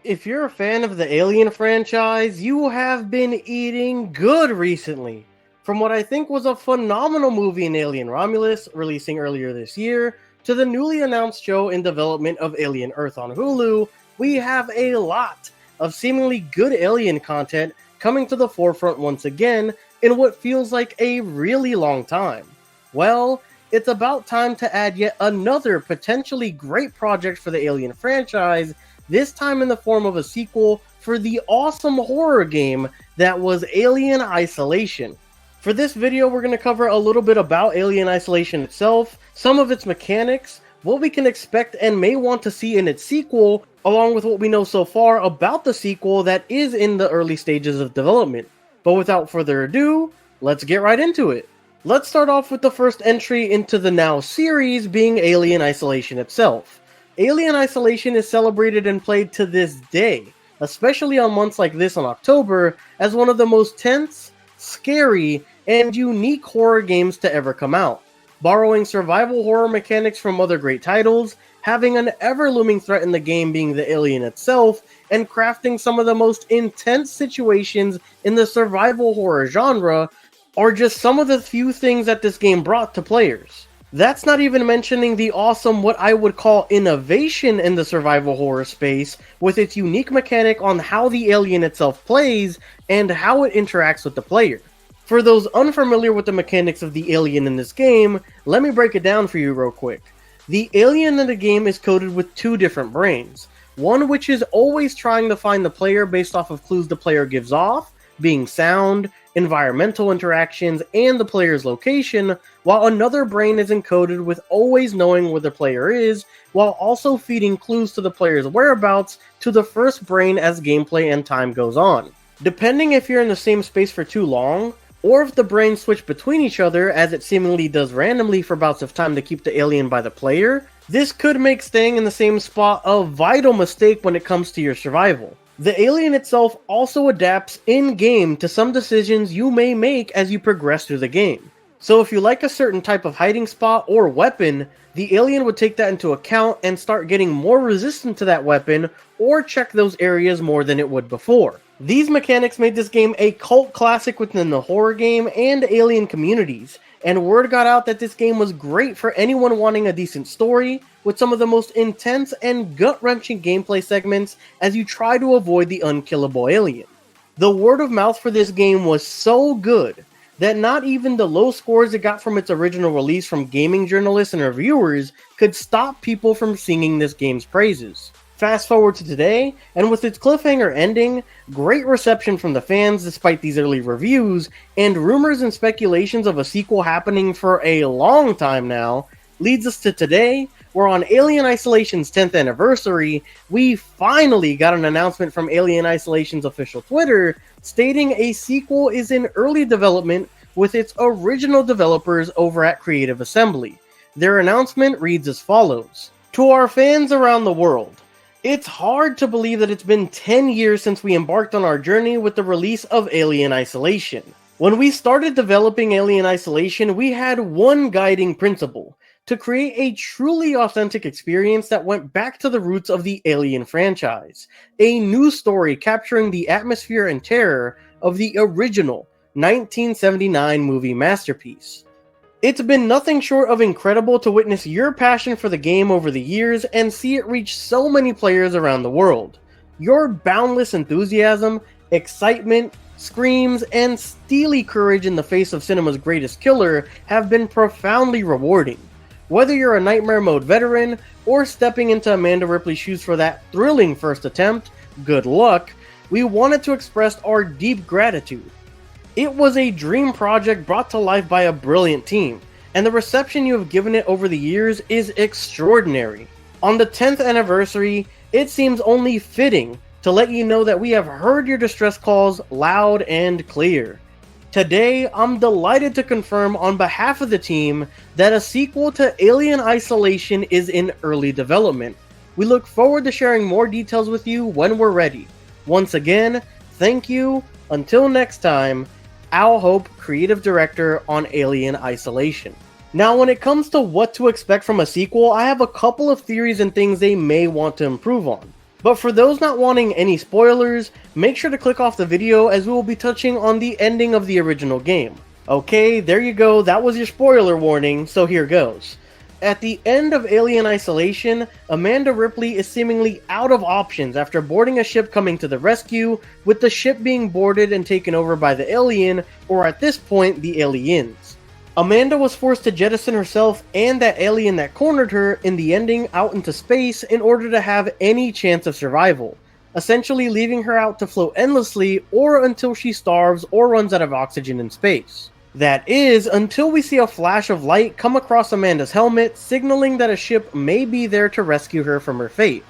If you're a fan of the Alien franchise, you have been eating good recently. From what I think was a phenomenal movie in Alien Romulus, releasing earlier this year, to the newly announced show in development of Alien Earth on Hulu, we have a lot of seemingly good Alien content coming to the forefront once again in what feels like a really long time. Well, it's about time to add yet another potentially great project for the Alien franchise, this time in the form of a sequel for the awesome horror game that was Alien Isolation. For this video, we're going to cover a little bit about Alien Isolation itself, some of its mechanics, what we can expect and may want to see in its sequel, along with what we know so far about the sequel that is in the early stages of development. But without further ado, let's get right into it. Let's start off with the first entry into the now series being Alien Isolation itself. Alien Isolation is celebrated and played to this day, especially on months like this in October, as one of the most tense, scary, and unique horror games to ever come out. Borrowing survival horror mechanics from other great titles, having an ever-looming threat in the game being the alien itself, and crafting some of the most intense situations in the survival horror genre are just some of the few things that this game brought to players. That's not even mentioning the awesome, what I would call innovation in the survival horror space, with its unique mechanic on how the alien itself plays and how it interacts with the player. For those unfamiliar with the mechanics of the alien in this game, let me break it down for you real quick. The alien in the game is coded with two different brains, one which is always trying to find the player based off of clues the player gives off, being sound, environmental interactions, and the player's location, while another brain is encoded with always knowing where the player is, while also feeding clues to the player's whereabouts to the first brain as gameplay and time goes on. Depending if you're in the same space for too long, or if the brains switch between each other as it seemingly does randomly for bouts of time to keep the alien by the player, this could make staying in the same spot a vital mistake when it comes to your survival. The alien itself also adapts in-game to some decisions you may make as you progress through the game. So if you like a certain type of hiding spot or weapon, the alien would take that into account and start getting more resistant to that weapon or check those areas more than it would before. These mechanics made this game a cult classic within the horror game and alien communities, and word got out that this game was great for anyone wanting a decent story, with some of the most intense and gut-wrenching gameplay segments as you try to avoid the unkillable alien. The word of mouth for this game was so good that not even the low scores it got from its original release from gaming journalists and reviewers could stop people from singing this game's praises. Fast forward to today, and with its cliffhanger ending, great reception from the fans despite these early reviews, and rumors and speculations of a sequel happening for a long time now, leads us to today, where on Alien Isolation's 10th anniversary, we finally got an announcement from Alien Isolation's official Twitter stating a sequel is in early development with its original developers over at Creative Assembly. Their announcement reads as follows: "To our fans around the world, it's hard to believe that it's been 10 years since we embarked on our journey with the release of Alien Isolation. When we started developing Alien Isolation, we had one guiding principle: to create a truly authentic experience that went back to the roots of the Alien franchise. A new story capturing the atmosphere and terror of the original 1979 movie masterpiece. It's been nothing short of incredible to witness your passion for the game over the years and see it reach so many players around the world. Your boundless enthusiasm, excitement, screams, and steely courage in the face of cinema's greatest killer have been profoundly rewarding. Whether you're a Nightmare Mode veteran or stepping into Amanda Ripley's shoes for that thrilling first attempt, good luck. We wanted to express our deep gratitude. It was a dream project brought to life by a brilliant team, and the reception you have given it over the years is extraordinary. On the 10th anniversary, it seems only fitting to let you know that we have heard your distress calls loud and clear. Today, I'm delighted to confirm on behalf of the team that a sequel to Alien Isolation is in early development. We look forward to sharing more details with you when we're ready. Once again, thank you. Until next time, Al Hope, Creative Director on Alien Isolation." Now, when it comes to what to expect from a sequel, I have a couple of theories and things they may want to improve on. But for those not wanting any spoilers, make sure to click off the video as we will be touching on the ending of the original game. Okay, there you go, that was your spoiler warning, so here goes. At the end of Alien Isolation, Amanda Ripley is seemingly out of options after boarding a ship coming to the rescue, with the ship being boarded and taken over by the alien, or at this point, the aliens. Amanda was forced to jettison herself and that alien that cornered her in the ending out into space in order to have any chance of survival, essentially leaving her out to float endlessly or until she starves or runs out of oxygen in space. That is, until we see a flash of light come across Amanda's helmet, signaling that a ship may be there to rescue her from her fate.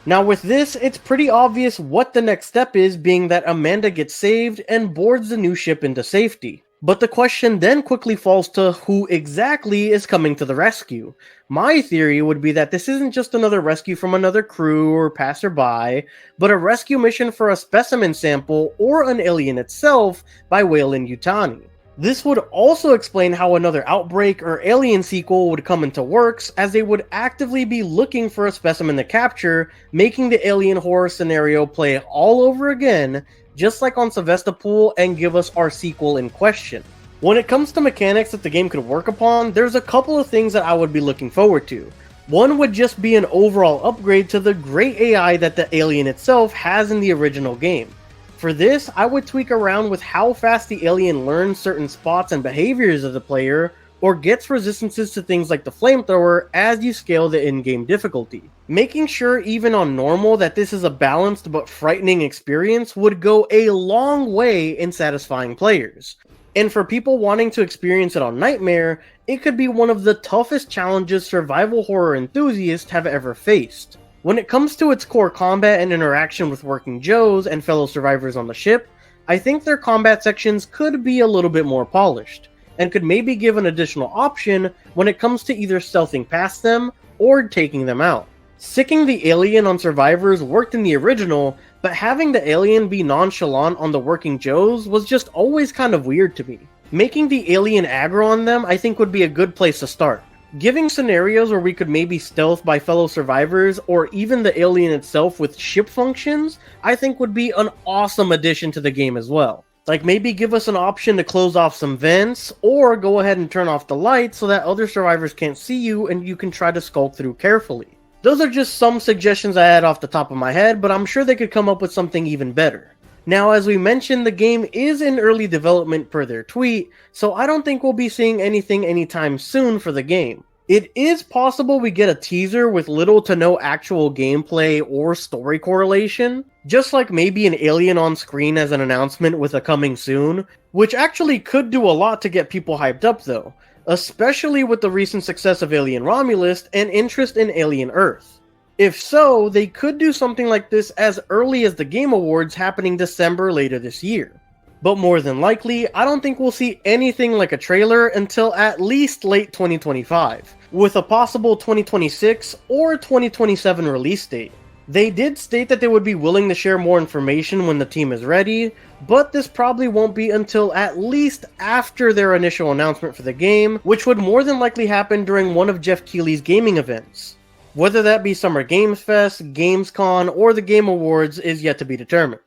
Now with this, it's pretty obvious what the next step is, being that Amanda gets saved and boards the new ship into safety. But the question then quickly falls to who exactly is coming to the rescue. My theory would be that this isn't just another rescue from another crew or passerby, but a rescue mission for a specimen sample or an alien itself by Weyland Yutani. This would also explain how another Outbreak or Alien sequel would come into works, as they would actively be looking for a specimen to capture, making the alien horror scenario play all over again, just like on Sevastopol, and give us our sequel in question. When it comes to mechanics that the game could work upon, there's a couple of things that I would be looking forward to. One would just be an overall upgrade to the great AI that the alien itself has in the original game. For this, I would tweak around with how fast the alien learns certain spots and behaviors of the player, or gets resistances to things like the flamethrower as you scale the in-game difficulty. Making sure even on normal that this is a balanced but frightening experience would go a long way in satisfying players. And for people wanting to experience it on Nightmare, it could be one of the toughest challenges survival horror enthusiasts have ever faced. When it comes to its core combat and interaction with working Joes and fellow survivors on the ship, I think their combat sections could be a little bit more polished, and could maybe give an additional option when it comes to either stealthing past them or taking them out. Sicking the alien on survivors worked in the original, but having the alien be nonchalant on the working Joes was just always kind of weird to me. Making the alien aggro on them I think would be a good place to start. Giving scenarios where we could maybe stealth by fellow survivors, or even the alien itself with ship functions, I think would be an awesome addition to the game as well. Like maybe give us an option to close off some vents, or go ahead and turn off the lights so that other survivors can't see you and you can try to skulk through carefully. Those are just some suggestions I had off the top of my head, but I'm sure they could come up with something even better. Now, as we mentioned, the game is in early development per their tweet, so I don't think we'll be seeing anything anytime soon for the game. It is possible we get a teaser with little to no actual gameplay or story correlation, just like maybe an alien on screen as an announcement with a coming soon, which actually could do a lot to get people hyped up though, especially with the recent success of Alien Romulus and interest in Alien Earth. If so, they could do something like this as early as the Game Awards happening December later this year. But more than likely, I don't think we'll see anything like a trailer until at least late 2025, with a possible 2026 or 2027 release date. They did state that they would be willing to share more information when the team is ready, but this probably won't be until at least after their initial announcement for the game, which would more than likely happen during one of Jeff Keighley's gaming events. Whether that be Summer Games Fest, Gamescom, or the Game Awards is yet to be determined.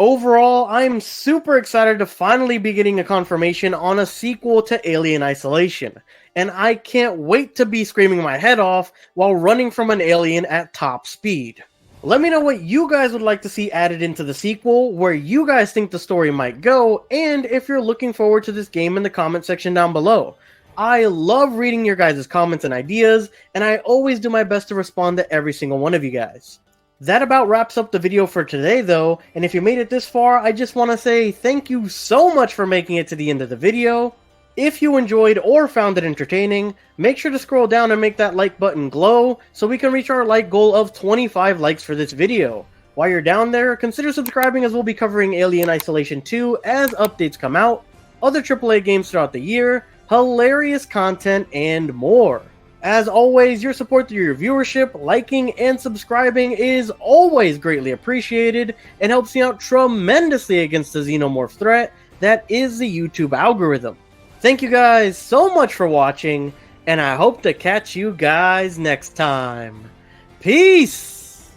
Overall, I'm super excited to finally be getting a confirmation on a sequel to Alien Isolation, and I can't wait to be screaming my head off while running from an alien at top speed. Let me know what you guys would like to see added into the sequel, where you guys think the story might go, and if you're looking forward to this game in the comment section down below. I love reading your guys' comments and ideas, and I always do my best to respond to every single one of you guys. That about wraps up the video for today though, and if you made it this far, I just want to say thank you so much for making it to the end of the video. If you enjoyed or found it entertaining, make sure to scroll down and make that like button glow so we can reach our like goal of 25 likes for this video. While you're down there, consider subscribing as we'll be covering Alien Isolation 2 as updates come out, other AAA games throughout the year, hilarious content, and more. As always, your support through your viewership, liking, and subscribing is always greatly appreciated and helps me out tremendously against the xenomorph threat that is the YouTube algorithm. Thank you guys so much for watching, and I hope to catch you guys next time. Peace!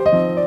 Bye.